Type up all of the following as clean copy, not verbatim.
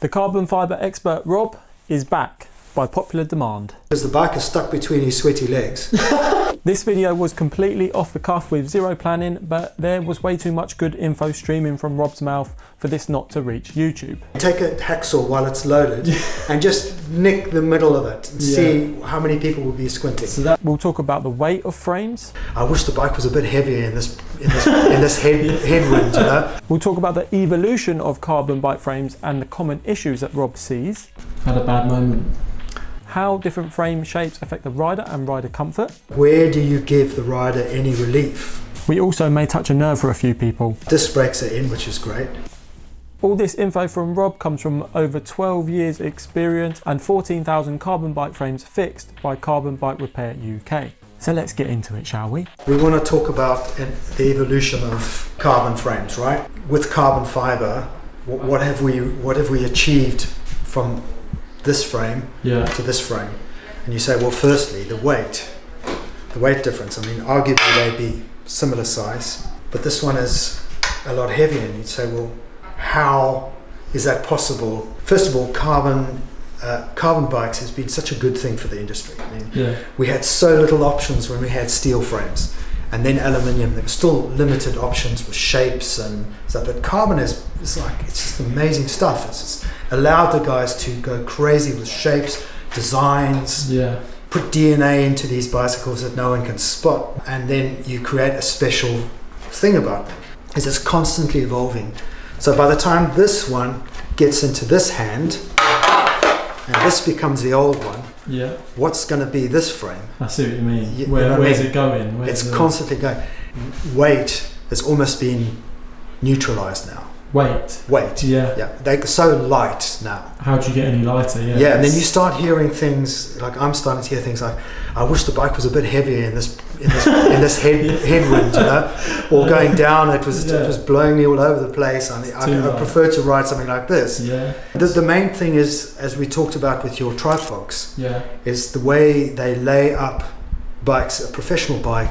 The carbon fibre expert Rob is back by popular demand. Because the bike is stuck between his sweaty legs. This video was completely off the cuff with zero planning, but there was way too much good info streaming from Rob's mouth for this not to reach YouTube. Take a hacksaw while it's loaded and just nick the middle of it and see how many people will be squinting. So we'll talk about the weight of frames. I wish the bike was a bit heavier in this headwind, you know. We'll talk about the evolution of carbon bike frames and the common issues that Rob sees. Had a bad moment. How different frame shapes affect the rider and rider comfort. Where do you give the rider any relief? We also may touch a nerve for a few people. Disc brakes are in, which is great. All this info from Rob comes from over 12 years experience and 14,000 carbon bike frames fixed by Carbon Bike Repair UK. So let's get into it, shall we? We want to talk about the evolution of carbon frames, right? With carbon fibre, what have we achieved from this frame to this frame? And you say, well, firstly, the weight difference. I mean, arguably they'd be similar size, but this one is a lot heavier. And you'd say, well, how is that possible? First of all, carbon bikes has been such a good thing for the industry. I mean, we had so little options when we had steel frames, and then aluminium. There were still limited options with shapes and stuff, but carbon it's just amazing stuff. It's just allowed the guys to go crazy with shapes, designs, put DNA into these bicycles that no one can spot, and then you create a special thing about them. It's constantly evolving. So by the time this one gets into this hand, and this becomes the old one, what's going to be this frame? I see what you mean. Where's it going? It's constantly going. Weight has almost been neutralized now. Weight. Yeah. They're so light now. How do you get any lighter? Yeah, and then you start hearing things like, I'm starting to hear things like, I wish the bike was a bit heavier in this headwind, you know, or going down. It was blowing me all over the place. I prefer to ride something like this. The main thing is, as we talked about with your Trifox, is the way they lay up bikes, a professional bike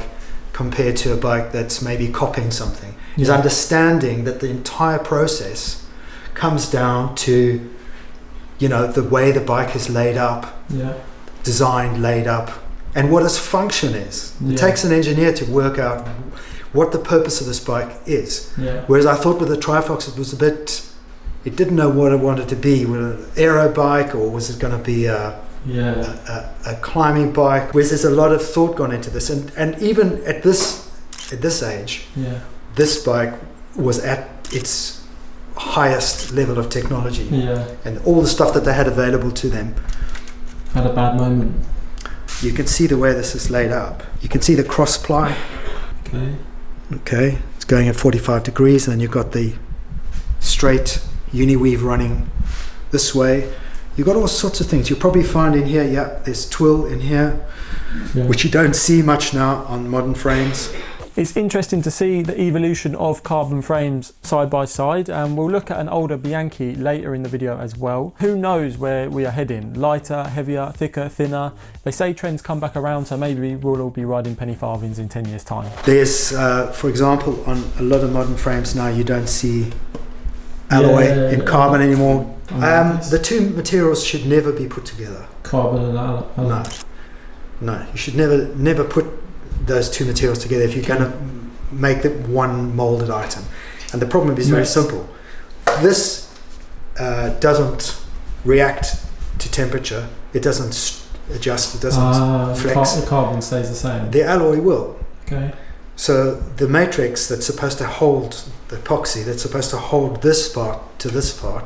compared to a bike that's maybe copying something. Is understanding that the entire process comes down to, you know, the way the bike is laid up, designed, laid up, and what its function is. It takes an engineer to work out what the purpose of this bike is. Whereas I thought with the Trifox it didn't know what it wanted to be. Was it an aero bike, or was it going to be a climbing bike? Whereas there's a lot of thought gone into this, and even at this age, this bike was at its highest level of technology, and all the stuff that they had available to them. Had a bad moment. You can see the way this is laid up. You can see the cross ply. Okay, it's going at 45 degrees, and then you've got the straight uniweave running this way. You've got all sorts of things. You'll probably find in here, there's twill in here, which you don't see much now on modern frames. It's interesting to see the evolution of carbon frames side by side, and we'll look at an older Bianchi later in the video as well. Who knows where we are heading? Lighter, heavier, thicker, thinner? They say trends come back around, so maybe we'll all be riding penny farthings in 10 years time. There's, for example, on a lot of modern frames now, you don't see alloy in carbon anymore. The two materials should never be put together. Carbon and alloy. No, you should never put those two materials together if you're going to make them one molded item. And the problem is very simple. This doesn't react to temperature. It doesn't adjust. It doesn't flex. The carbon stays the same. The alloy will. Okay. So the matrix that's supposed to hold the epoxy, that's supposed to hold this part to this part,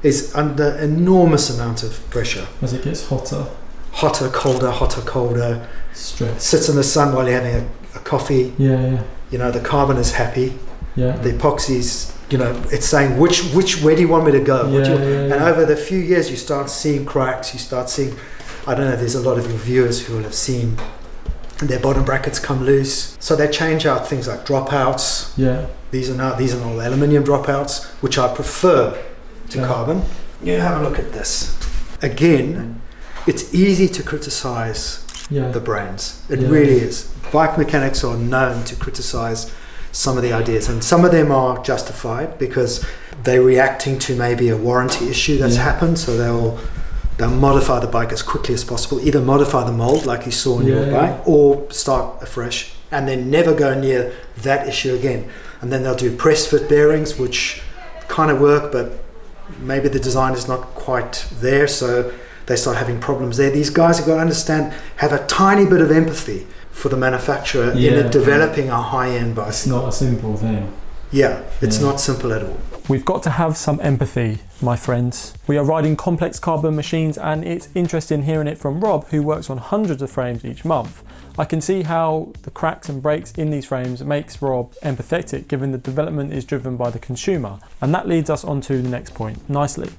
is under enormous amount of pressure. As it gets hotter, colder. Stress. Sits in the sun while you're having a coffee. You know, the carbon is happy. The epoxy's, you know, it's saying where do you want me to go? And over the few years you start seeing cracks, you start seeing, I don't know, there's a lot of your viewers who will have seen their bottom brackets come loose. So they change out things like dropouts. These are all aluminium dropouts, which I prefer to carbon. You have a look at this. Again, it's easy to criticize the brands. It really is. Bike mechanics are known to criticize some of the ideas, and some of them are justified because they're reacting to maybe a warranty issue that's happened, so they'll modify the bike as quickly as possible, either modify the mold like you saw in your bike, or start afresh and then never go near that issue again. And then they'll do press fit bearings, which kind of work, but maybe the design is not quite there, so they start having problems there. These guys, you've got to understand, have a tiny bit of empathy for the manufacturer in developing a high-end bicycle. It's not a simple thing. Yeah, it's not simple at all. We've got to have some empathy, my friends. We are riding complex carbon machines, and it's interesting hearing it from Rob, who works on hundreds of frames each month. I can see how the cracks and breaks in these frames makes Rob empathetic, given the development is driven by the consumer. And that leads us on to the next point, nicely.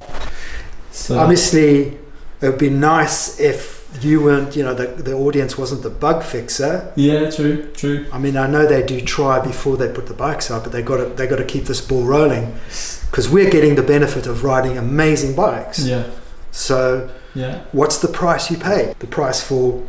So obviously, it would be nice if you weren't, the audience wasn't the bug fixer. Yeah, true. I mean, I know they do try before they put the bikes out, but they got to keep this ball rolling, because we're getting the benefit of riding amazing bikes. Yeah. So, what's the price you pay? The price for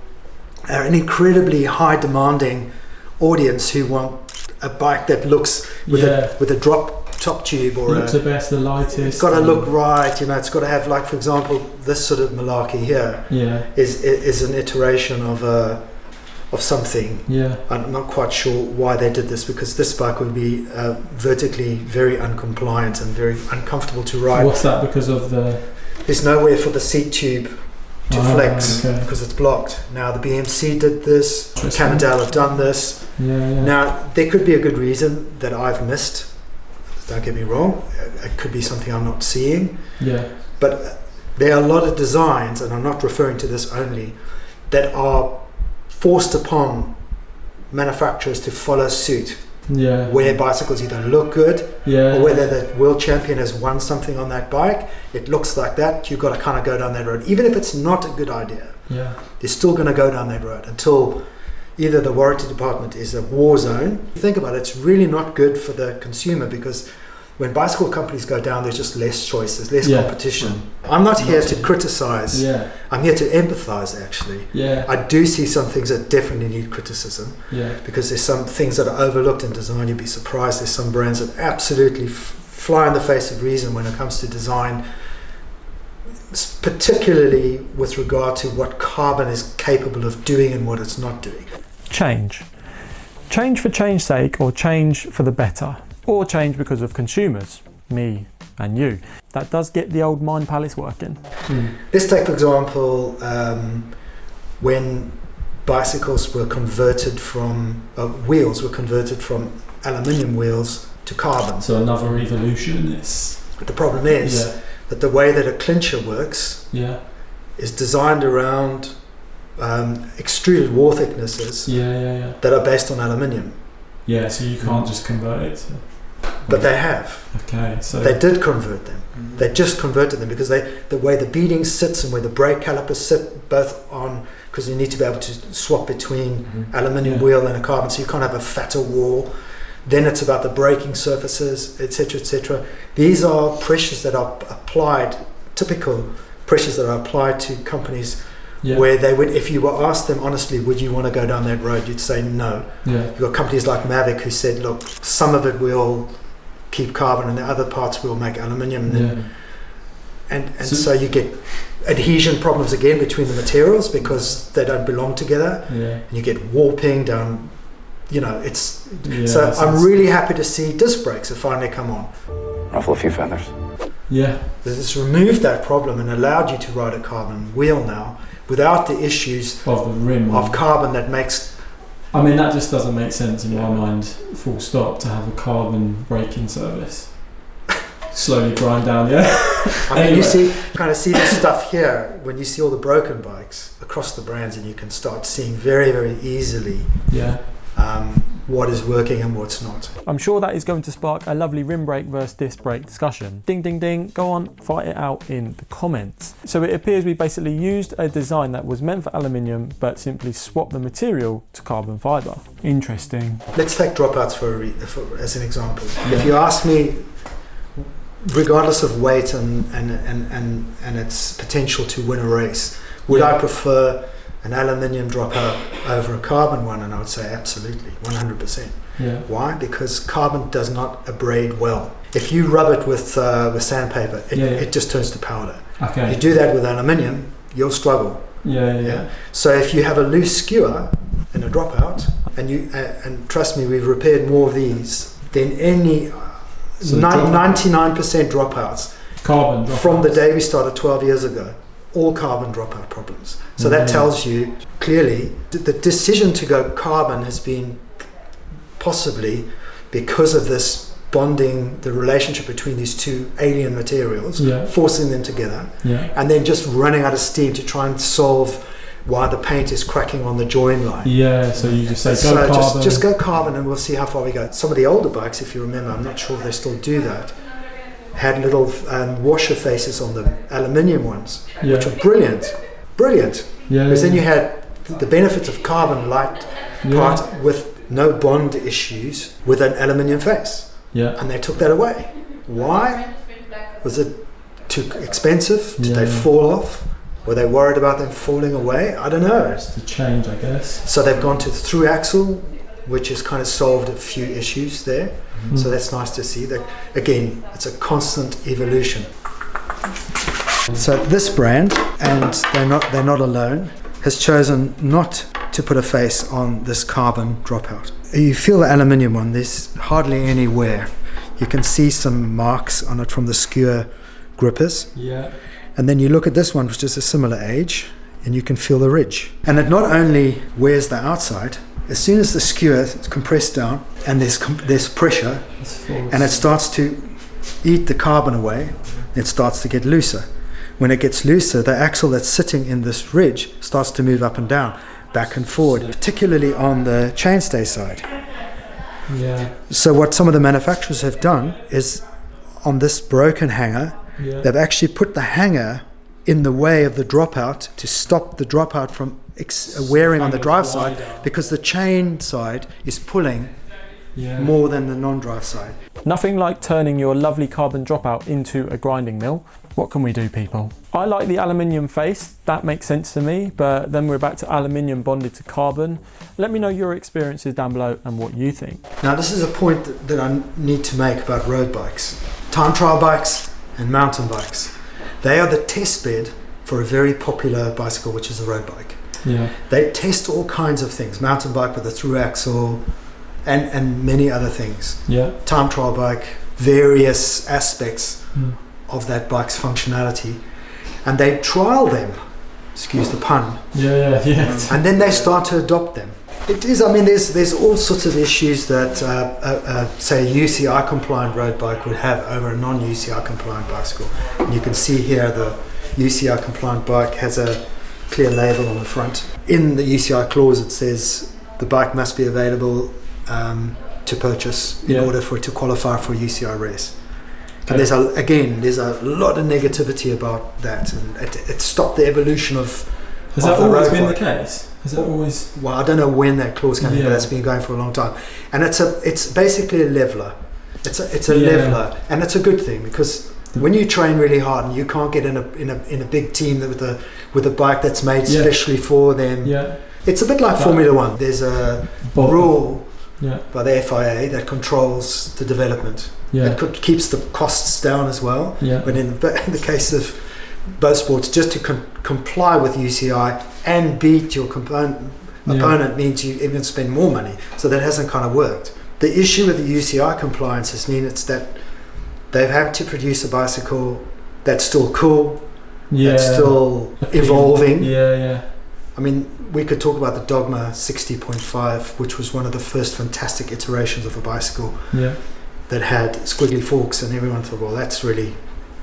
an incredibly high demanding audience who want a bike that looks with a drop top tube, or looks the best, the lightest. It's got to look right, it's got to have, like, for example, this sort of malarkey here is an iteration of something. I'm not quite sure why they did this, because this bike would be vertically very uncompliant and very uncomfortable to ride. What's that? Because of there's nowhere for the seat tube to flex, because it's blocked. Now the BMC did this, Cannondale have done this. Now there could be a good reason that I've missed. Don't get me wrong, it could be something I'm not seeing. But there are a lot of designs, and I'm not referring to this only, that are forced upon manufacturers to follow suit. Where bicycles either look good, or whether the world champion has won something on that bike, it looks like that, you've got to kind of go down that road. Even if it's not a good idea, they're still going to go down that road until either the warranty department is a war zone. Think about it, it's really not good for the consumer, because when bicycle companies go down, there's just less choices, less competition. I'm not here to criticize, I'm here to empathize, actually. I do see some things that definitely need criticism, because there's some things that are overlooked in design. You'd be surprised, there's some brands that absolutely fly in the face of reason when it comes to design, particularly with regard to what carbon is capable of doing and what it's not doing. Change for change's sake, or change for the better, or change because of consumers, me and you. That does get the old mind palace working. Let's take, for example, when bicycles were converted from wheels were converted from aluminium wheels to carbon. So another evolution in this. The problem is that the way that a clincher works is designed around extruded wall thicknesses that are based on aluminium. So you can't just convert it to... But they have. Okay, so they did convert them. They just converted them because the way the beading sits and where the brake calipers sit, both on, because you need to be able to swap between aluminium wheel and a carbon, so you can't have a fatter wall. Then it's about the braking surfaces, etc., etc. These are pressures that are applied, typical pressures that are applied to companies. Where they would, if you were asked them honestly, would you want to go down that road, you'd say no. You've got companies like Mavic who said, look, some of it will keep carbon and the other parts will make aluminium. And so you get adhesion problems again between the materials because they don't belong together. And you get warping down, so I'm really happy to see disc brakes have finally come on. Ruffle a few feathers. It's removed that problem and allowed you to ride a carbon wheel now without the issues of the rim of carbon that makes... I mean, that just doesn't make sense in my mind, full stop, to have a carbon braking service. Slowly grind down, I mean, you kind of see this stuff here when you see all the broken bikes across the brands, and you can start seeing very, very easily what is working and what's not. I'm sure that is going to spark a lovely rim brake versus disc brake discussion. Ding, ding, ding. Go on, fight it out in the comments. So it appears we basically used a design that was meant for aluminium, but simply swapped the material to carbon fibre. Interesting. Let's take dropouts as an example. If you ask me, regardless of weight and its potential to win a race, would I prefer an aluminium dropout over a carbon one? And I would say absolutely, 100%. Yeah. Why? Because carbon does not abrade well. If you rub it with sandpaper, it just turns to powder. Okay. You do that with aluminium, you'll struggle. Yeah. So if you have a loose skewer and a dropout, and trust me, we've repaired more of these than any 99% dropouts. Carbon dropouts. From the day we started 12 years ago, all carbon dropout problems. So that tells you clearly the decision to go carbon has been possibly because of this bonding, the relationship between these two alien materials, forcing them together, and then just running out of steam to try and solve why the paint is cracking on the join line. Yeah, so you just say go carbon. Just go carbon and we'll see how far we go. Some of the older bikes, if you remember, I'm not sure if they still do that, had little washer faces on them, aluminium ones, which are brilliant. Because then you had the benefits of carbon light part with no bond issues with an aluminium face. Yeah. And they took that away. Why? Was it too expensive? Did they fall off? Were they worried about them falling away? I don't know. It's the change, I guess. So they've gone to the through axle, which has kind of solved a few issues there. So that's nice to see. That again, it's a constant evolution. So this brand, and they're not alone, has chosen not to put a face on this carbon dropout. You feel the aluminium one, there's hardly any wear. You can see some marks on it from the skewer grippers. Yeah. And then you look at this one, which is a similar age, and you can feel the ridge. And it not only wears the outside, as soon as the skewer is compressed down and there's pressure, and it starts to eat the carbon away, it starts to get looser. When it gets looser, the axle that's sitting in this ridge starts to move up and down, back and forward, particularly on the chainstay side. Yeah. So what some of the manufacturers have done is on this broken hanger, they've actually put the hanger in the way of the dropout to stop the dropout from wearing on the drive side, because the chain side is pulling more than the non-drive side. Nothing like turning your lovely carbon dropout into a grinding mill. What can we do, people? I like the aluminium face, that makes sense to me, but then we're back to aluminium bonded to carbon. Let me know your experiences down below and what you think. Now this is a point that I need to make about road bikes. Time trial bikes and mountain bikes. They are the test bed for a very popular bicycle, which is a road bike. Yeah. They test all kinds of things, mountain bike with a through axle and many other things. Yeah. Time trial bike, various aspects of that bike's functionality, and they trial them, excuse the pun, and then they start to adopt them. It is, I mean, there's all sorts of issues that say a UCI compliant road bike would have over a non-UCI compliant bicycle. And you can see here the UCI compliant bike has a clear label on the front. In the UCI clause it says the bike must be available to purchase in order for it to qualify for a UCI race. And there's a lot of negativity about that, and it stopped the evolution of. Has that always been the case? Has it always? Well, I don't know when that clause came in, but it's been going for a long time, and it's basically a leveler. It's a leveler, and it's a good thing, because when you train really hard and you can't get in a big team with a bike that's made specially for them. It's a bit like Formula One. There's a rule by the FIA that controls the development. It keeps the costs down as well. But in the case of both sports, just to comply with UCI and beat your opponent means you even spend more money. So that hasn't kind of worked. The issue with the UCI compliance has mean it's that they've had to produce a bicycle that's still cool, that's still evolving. I mean, we could talk about the Dogma 60.5, which was one of the first fantastic iterations of a bicycle that had squiggly forks, and everyone thought, well, that's really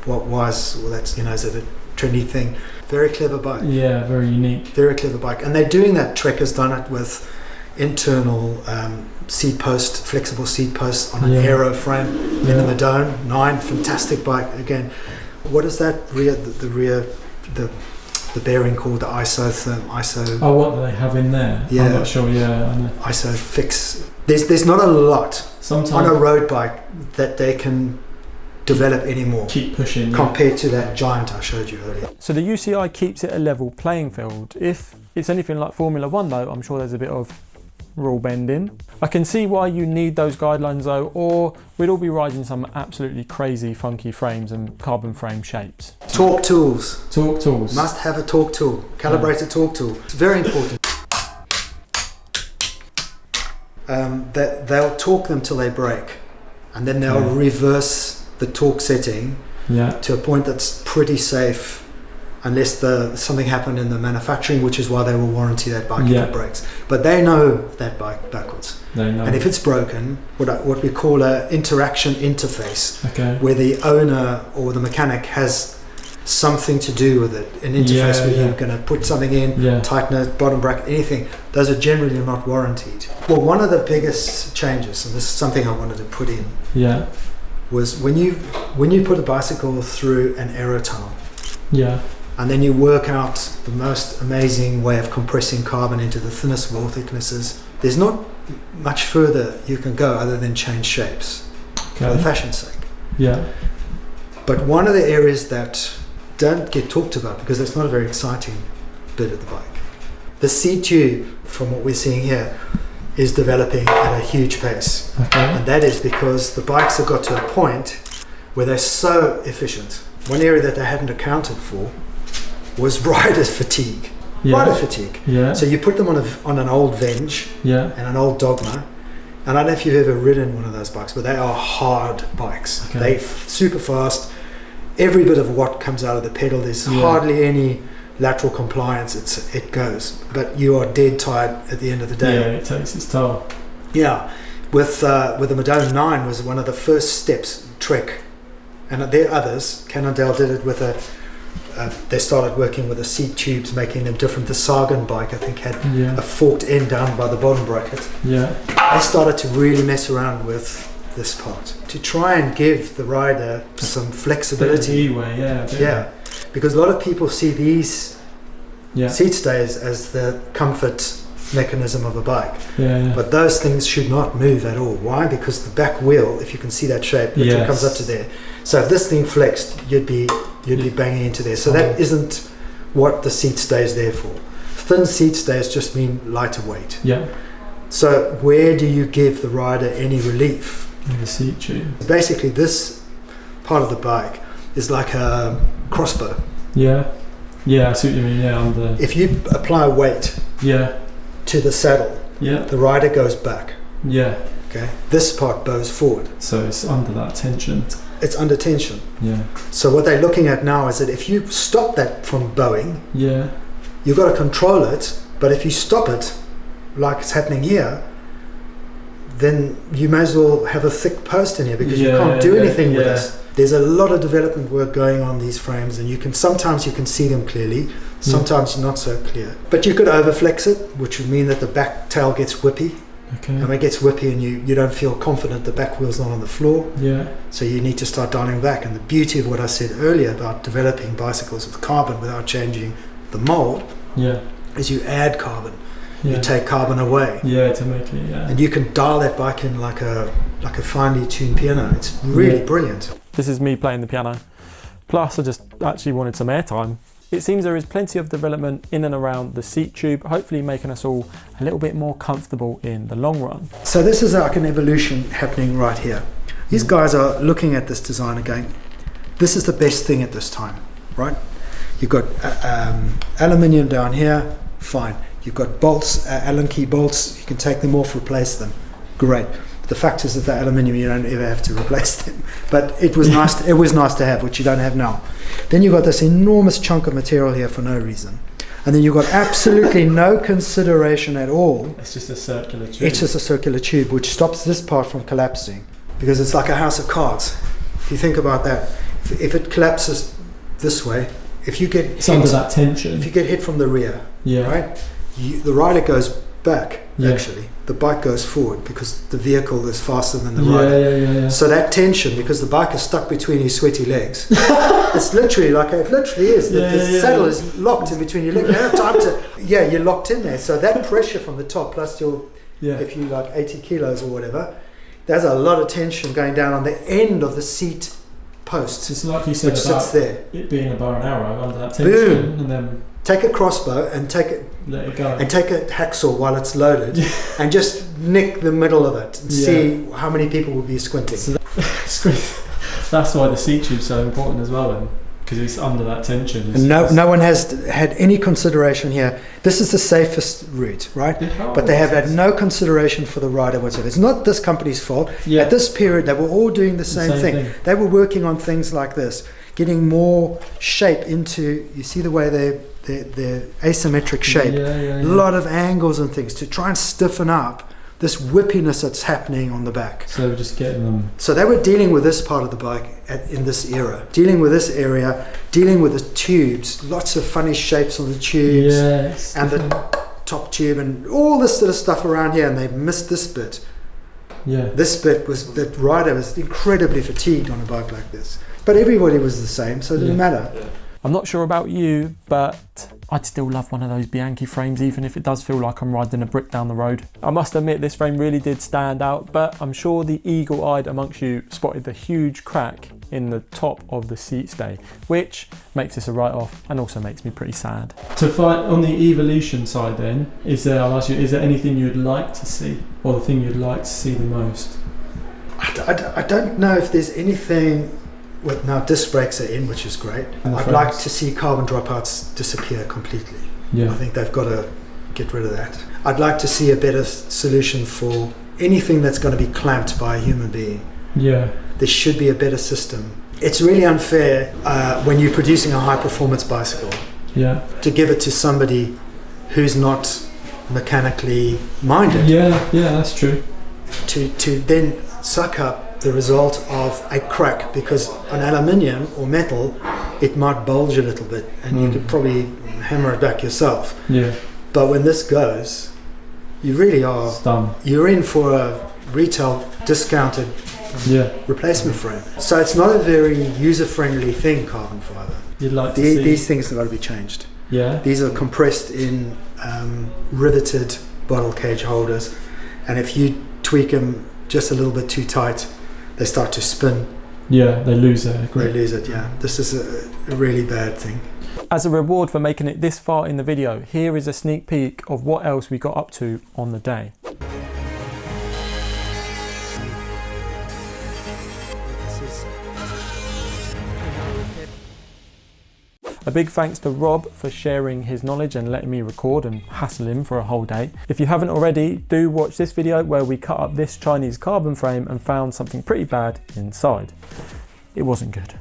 that's, is it a trendy thing? Very clever bike. Very unique. Very clever bike. And they're doing that. Trek has done it with internal seat post, flexible seat posts on an aero frame in the Madone 9. Fantastic bike. Again, what is that the bearing called? The ISO. Oh, what do they have in there? I'm not sure. I know. ISO fix. There's not a lot on a road bike that they can develop anymore. Keep pushing. Compared to that giant I showed you earlier. So the UCI keeps it a level playing field. If it's anything like Formula One though, I'm sure there's a bit of rule bending. I can see why you need those guidelines though, or we'd all be riding some absolutely crazy funky frames and carbon frame shapes. Torque tools. Torque tools. Must have a torque tool, calibrated torque tool. It's very important. They'll torque them till they break, and then they'll reverse the torque setting to a point that's pretty safe, unless something happened in the manufacturing, which is why they will warranty that bike if it breaks. But they know that bike backwards. They know. And if it's broken, what we call an interaction interface, where the owner or the mechanic has something to do with it, an interface where you're going to put something in, tighten it, bottom bracket, anything, those are generally not warranted. Well, one of the biggest changes, and this is something I wanted to put in, was when you put a bicycle through an aero tunnel, and then you work out the most amazing way of compressing carbon into the thinnest wall thicknesses, there's not much further you can go other than change shapes for the fashion's sake. But one of the areas that don't get talked about, because it's not a very exciting bit of the bike, the seat tube, from what we're seeing here, is developing at a huge pace. And that is because the bikes have got to a point where they're so efficient. One area that they hadn't accounted for was rider fatigue. Rider fatigue. So you put them on an old Venge and an old Dogma, and I don't know if you've ever ridden one of those bikes, but they are hard bikes. They're super fast. Every bit of watt comes out of the pedal. There's hardly any lateral compliance. It goes, but you are dead tired at the end of the day. It takes its toll. With the Madone 9 was one of the first steps, Trek, and there are others. Cannondale did it with they started working with the seat tubes, making them different. The Sagan bike, I think, had a forked end down by the bottom bracket. They started to really mess around with this part to try and give the rider some flexibility. Because a lot of people see these seat stays as the comfort mechanism of a bike, but those things should not move at all. Why? Because the back wheel, if you can see that shape, literally comes up to there. So if this thing flexed, you'd be banging into there. So that isn't what the seat stay is there for. Thin seat stays just mean lighter weight. So where do you give the rider any relief? In the seat tube. Basically, this part of the bike is like a crossbow. I see what you mean. If you apply weight to the saddle, the rider goes back. Okay. This part bows forward. So it's under that tension. It's under tension. So what they're looking at now is that if you stop that from bowing, you've got to control it. But if you stop it, like it's happening here, then you may as well have a thick post in here, because you can't do anything with this. There's a lot of development work going on these frames, and sometimes you can see them clearly, sometimes not so clear. But you could overflex it, which would mean that the back tail gets whippy. And when it gets whippy and you don't feel confident, the back wheel's not on the floor. So you need to start dialing back. And the beauty of what I said earlier about developing bicycles with carbon without changing the mold is you add carbon. You take carbon away. To make it, and you can dial that bike in like a finely tuned piano. It's really brilliant. This is me playing the piano. Plus, I just actually wanted some airtime. It seems there is plenty of development in and around the seat tube, hopefully making us all a little bit more comfortable in the long run. So this is like an evolution happening right here. These guys are looking at this design and going, this is the best thing at this time, right? You've got aluminium down here, fine. You've got bolts, Allen key bolts, you can take them off, replace them. Great. The fact is that the aluminium, you don't ever have to replace them. But it was nice to have, which you don't have now. Then you've got this enormous chunk of material here for no reason. And then you've got absolutely no consideration at all. It's just a circular tube. It's just a circular tube, which stops this part from collapsing. Because it's like a house of cards. If you think about that, if it collapses this way, if you get it's under that tension. If you get hit from the rear, right? The rider goes back, actually. The bike goes forward because the vehicle is faster than the rider. So that tension, because the bike is stuck between his sweaty legs, it's literally it literally is. The saddle is locked in between your legs. You don't have time to, you're locked in there. So that pressure from the top, plus if you like 80 kilos or whatever, there's a lot of tension going down on the end of the seat post. It's like you said about there. It being a bar and arrow under that tension. Boom. And then take a crossbow and take it, let it go, and take a hacksaw while it's loaded, and just nick the middle of it and see how many people will be squinting. So that's why the seat tube's so important as well, then, because it's under that tension. And no one has had any consideration here. This is the safest route, right? But they have had no consideration for the rider whatsoever. It's not this company's fault. Yeah. At this period, they were all doing the same thing. They were working on things like this, getting more shape into, you see the way they're asymmetric shape. A lot of angles and things to try and stiffen up this whippiness that's happening on the back. So we're just getting them. So they were dealing with this part of the bike in this era, dealing with this area, dealing with the tubes, lots of funny shapes on the tubes, and the top tube and all this sort of stuff around here, and they missed this bit. This bit was, the rider was incredibly fatigued on a bike like this. But everybody was the same, so it didn't matter. I'm not sure about you, but I'd still love one of those Bianchi frames, even if it does feel like I'm riding a brick down the road. I must admit this frame really did stand out, but I'm sure the eagle-eyed amongst you spotted the huge crack in the top of the seat stay, which makes this a write-off and also makes me pretty sad. To fight on the evolution side then, I'll ask you, is there anything you'd like to see, or the thing you'd like to see the most? I don't know if there's anything. Well, now disc brakes are in, which is great. I'd like to see carbon dropouts disappear completely. I think they've got to get rid of that. I'd like to see a better solution for anything that's going to be clamped by a human being. There should be a better system. It's really unfair when you're producing a high performance bicycle to give it to somebody who's not mechanically minded. That's true. To then suck up the result of a crack, because on aluminium or metal it might bulge a little bit and you could probably hammer it back yourself. But when this goes, you really are you're in for a retail discounted replacement frame. So it's not a very user-friendly thing, carbon fiber. You'd like to see these things have got to be changed. These are compressed in riveted bottle cage holders, and if you tweak them just a little bit too tight, they start to spin. They lose their grip. They lose it, This is a really bad thing. As a reward for making it this far in the video, here is a sneak peek of what else we got up to on the day. A big thanks to Rob for sharing his knowledge and letting me record and hassle him for a whole day. If you haven't already, do watch this video where we cut up this Chinese carbon frame and found something pretty bad inside. It wasn't good.